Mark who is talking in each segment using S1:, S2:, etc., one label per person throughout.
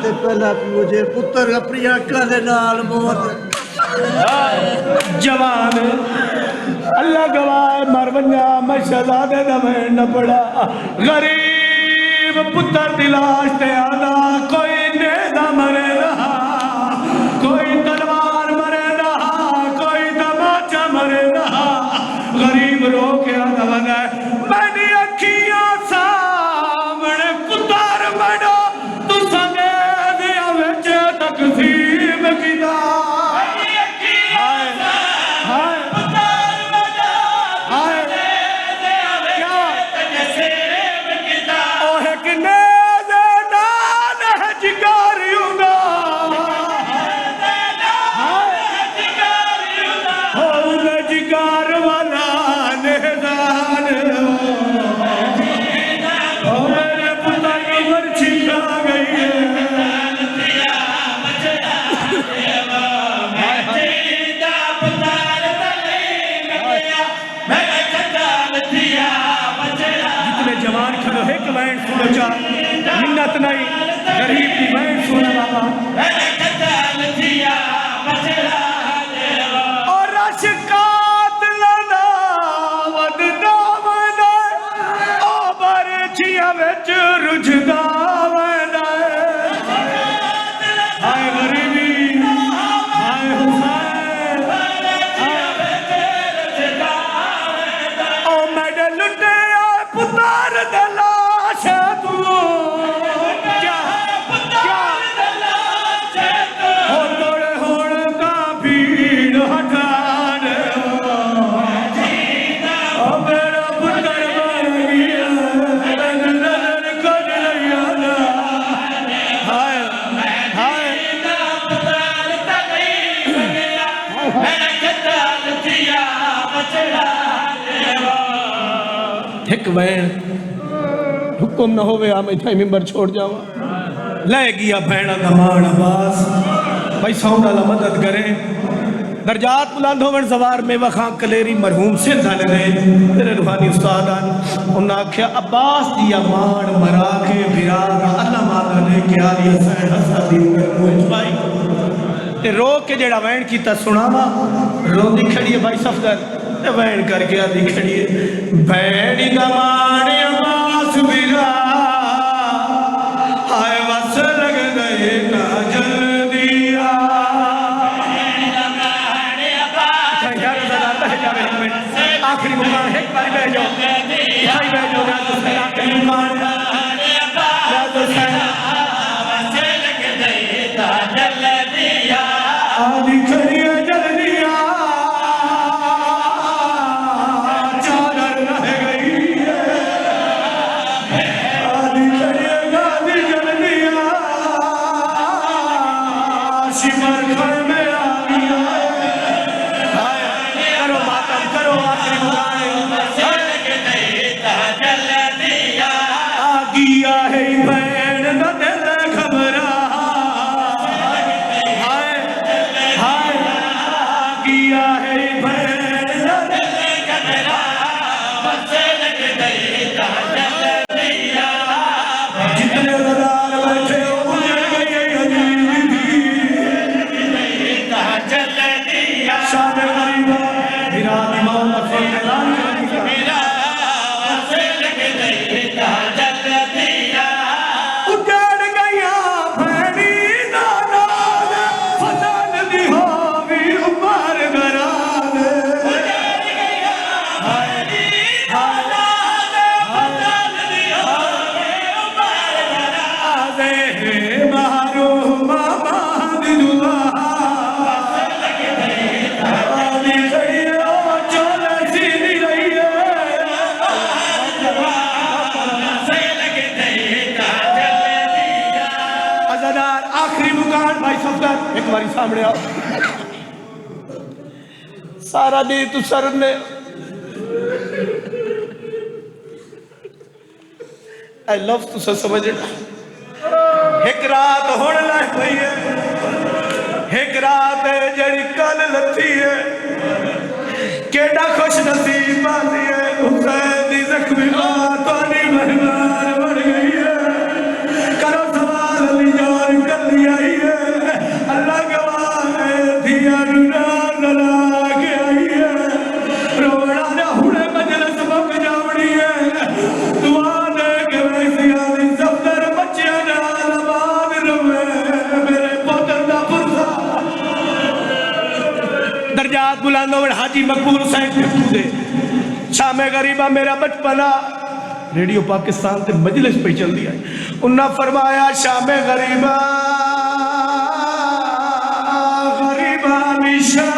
S1: ते पहला मुझे पुत्र अपनी आंखों दे नाल मौत
S2: जवान अल्लाह गवाह मर बन्या मैं शहजादे दा मैं न पड़ा गरीब पुत्र दी लाश ते आदा कोई नेज़ा मरे रहा कोई तलवार मरे रहा कोई तमाचा मरे रहा गरीब रो के आदा वना मैंने अखियां सामने पुत्र बड़ो तुसा ने दिया विच तकसीम कीता मिन्नत नहीं गरीब की मैं सुन बाबा और रशकात लना वददा वना ओ बरछिया विच रुझदा वना हाय गरीबी हाय हुसैन ओ मैडे लुटे पुत्र दला एक वैन हुक्म न होवे आ मैं थाई मिंबर छोड़ जावा ले गया भैणा दमान अब्बास भाई सौंदा ला मदद करे दर्जात बुलंद होवन सवार में वखा कलेरी मरहूम सिंध हल रहे तेरे रूहानी उस्ताद उन्हें आख्या अब्बास दी मान मरा के फिरा अल्लाह मादा ने क्या लिया सैन हसा दी भाई ते रो के जेड़ा वैन कीता सुनावा रोंदी खड़ी है भाई सफदर वैन करके आदि खड़ी है भैनी दमान अब्बास बिरा हाय वस लग गए का जल दिया आखिरी मुकान एक बार बह जाओ भाई बह जाओ आखिरी मुकान आदि खड़ी है जल दिया चादर रह गई है आदि खड़ी है गादी जल दिया शिमर घर में आ गया करो मातम करो आखिरी मुकान आ गया है भैन दा दिल घबरा किया है भैन दा दिल घबरा बसे लग गई जल दिया जितने गदार बैठे उजड़ गई अजीब जल दिया शान गरीबा मेरा दिमाग फैलान मेरा बसे लग गई जल दिया उजड़ गया भैनी दा नाल फसान दी होवी उमर गरान उजड़ गया भैनी दा नाल फसान दी होवी उमर गरान महरूम माद दुआ आदि खड़ी ओ चोल सीधी रही है अज़ादार आखिरी मुकान भाई सफदर एक बारी सामने आओ सारा दी तू सर ने आई लव तू समझना एक रात होने लग पई है एक रात जड़ी कल लथी है केड़ा खुश नसीब आती है हुसैन दी जख्मी मां तोनी मेहमान बन गई है करो सवाल अली जान बुलंद हो हाजी मकबूल हुसैन टिप्पू दे शामे गरीबा मेरा बचपना रेडियो पाकिस्तान ते मजलिस पे चलती है उन्हें फरमाया शामे गरीबा गरीबा निशा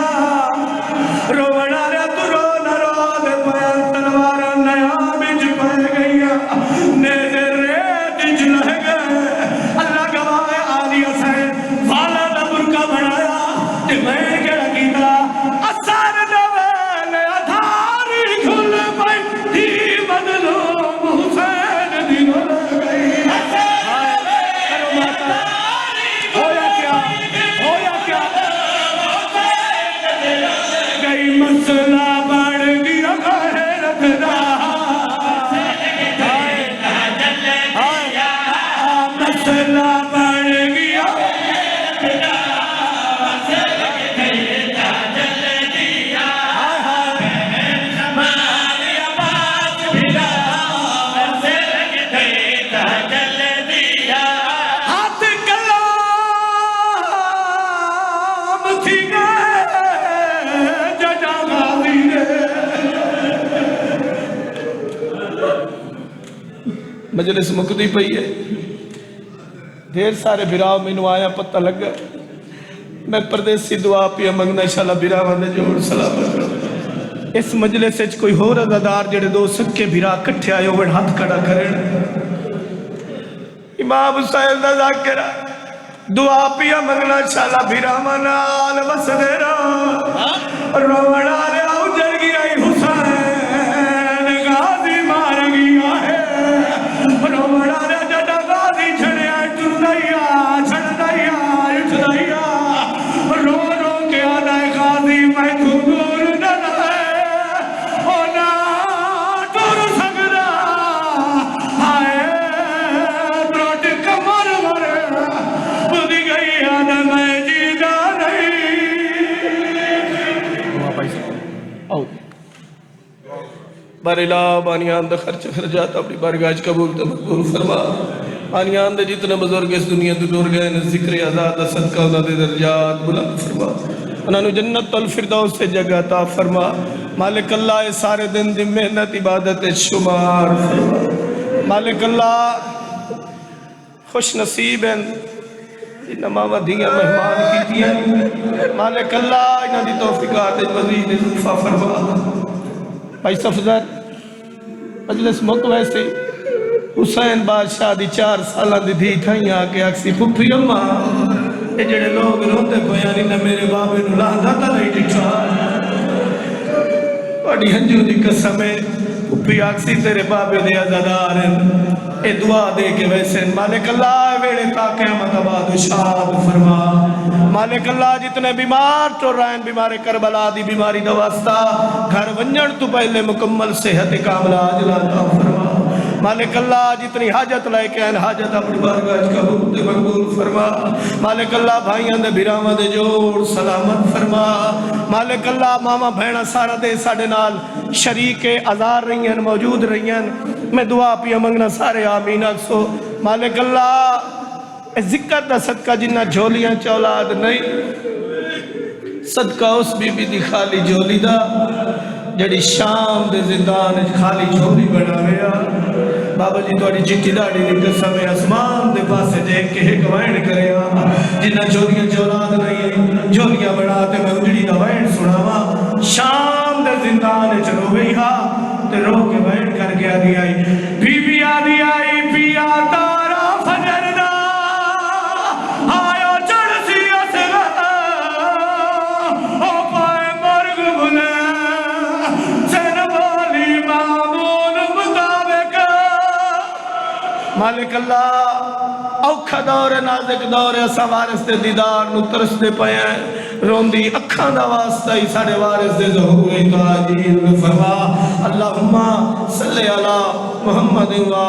S2: रोवना रे तू रो न रो दे पयान तलवार नया बिज पड़ गई ने रेत च लह गए अल्लाह गवाह आली हुसैन वाला दा बुरका बनाया ते मैं केड़ा कीता असर दवे ने अधारी खुल पई दी बदलो हुसैन दी हो गई करो माता होया क्या गई मसला बढ़ गया गैरत दा मसला बढ़ गया हाथ कलाम थी गए जजा गावी रे मजलिस मुकदी पई है ढेर सारे बिराव मैनू आया पता लगा मैं परदेसी दुआ पिया मंगना इंशाअल्लाह बिरावां दे जोड़ सलामत इस मजलिस च कोई होर अदादार जेड़े दो सक्के बिरा इकट्ठे आए होवन हाथ खड़ा करन इमाम हुसैन दा ज़ाकिरा दुआ पिया मंगना इंशाअल्लाह बिरावां नाल वसदे रहो रोवण आ रहा उजड़ गया हुसैन गाजी मार गया है रोवण आ रहा जड़ा गाजी छड़िया टुरदैया छड़दैया उठदैया रो रो के आदा गाजी मैं तू दूर न रहे ओ ना टुर सकदा हाय त्रोट कमर मरे बुझ गई आदा मैं जीदा नहीं आओ बरेला बानियान दा खर्च खर्जात अपनी बारगाह कबूल तो मकबूल फरमा बानियान दे जितने बुजुर्ग इस दुनिया तो टुर गए जिक्र आजाद दा सदका उन्हां दे दर्जात बुलंद फरमा उन्हां नु जन्नतुल फिरदौस से जगह अता फरमा मालिक अल्लाह ये सारे दिन दी मेहनत इबादत शुमार फरमा मालिक अल्लाह खुश नसीब हैं इन मावा दियां मेहमान कीतियां मालिक अल्लाह इन्हां दी तौफीकात मजीद इज़ाफा फरमा भाई सफदर मजलिस मुक वैसे हुसैन बादशाह दी 4 साल दी धी ठाई आके आखसी पुफी अम्मा ये जेड़े लोग रोंदे कोया नहीं मेरे बाबे नु लांदा ता नहीं डिठा बड़ी हंजू दी कसम है पुफी आखसी तेरे बाबे दे अज़ादार हैं ए दुआ दे के वैसे मालिक अल्लाह वेड़े ता क़यामत बाद शाद फरमा मालिक अल्लाह जितने बीमार तो रहे बीमारे करबला दी बीमारी दा वास्ता घर वंजन तो पहले मुकम्मल सेहत कामला अजला अता फरमा मालिक अल्लाह जितनी हाजत लेके आन हाजत अपनी बारगाह कबूल ते मकबूल फरमा मालिक अल्लाह भाइयों दे बिरावां दे जोड़ सलामत फरमा मालिक अल्लाह मामा भैणा सारा दे साडे नाल शरीके आज़ार रही हैं मौजूद रही हैं मैं दुआ पिया मंगना सारे आमीन आखो मालिक अल्लाह जिक्र दा सदका जिन्ना झोलियां चौलाद नहीं सदका उस बीबी दी खाली झोली दा जड़ी शाम दे जिंदान खाली झोली बनावे बाबा जी थोड़ी चिट्ठी दाड़ी दी कसम है आसमान दे पासे देख के एक वैन करे जिन्ना झोलियां चौलाद नहीं झोलियां बना ते मैं उजड़ी दा वैन सुनावा शाम दे जिंदान च रोई हा ते रो के वैन करके आदी आई बीबी आदी आई पिया तारा फजर दा आयो चढ़ सी असगा ओ पाए मर्ग बुले सन वाली मामून मुताबिक मालिक अल्लाह औखा दौर नाजुक दौर असा वारिस दे दीदार नु तरसदे पए रोंदी अखां दा वास्ता ही साडे वारिस दे ज़हूर ताजील फरमा अल्लाहुम्मा सल्ली अला मुहम्मद व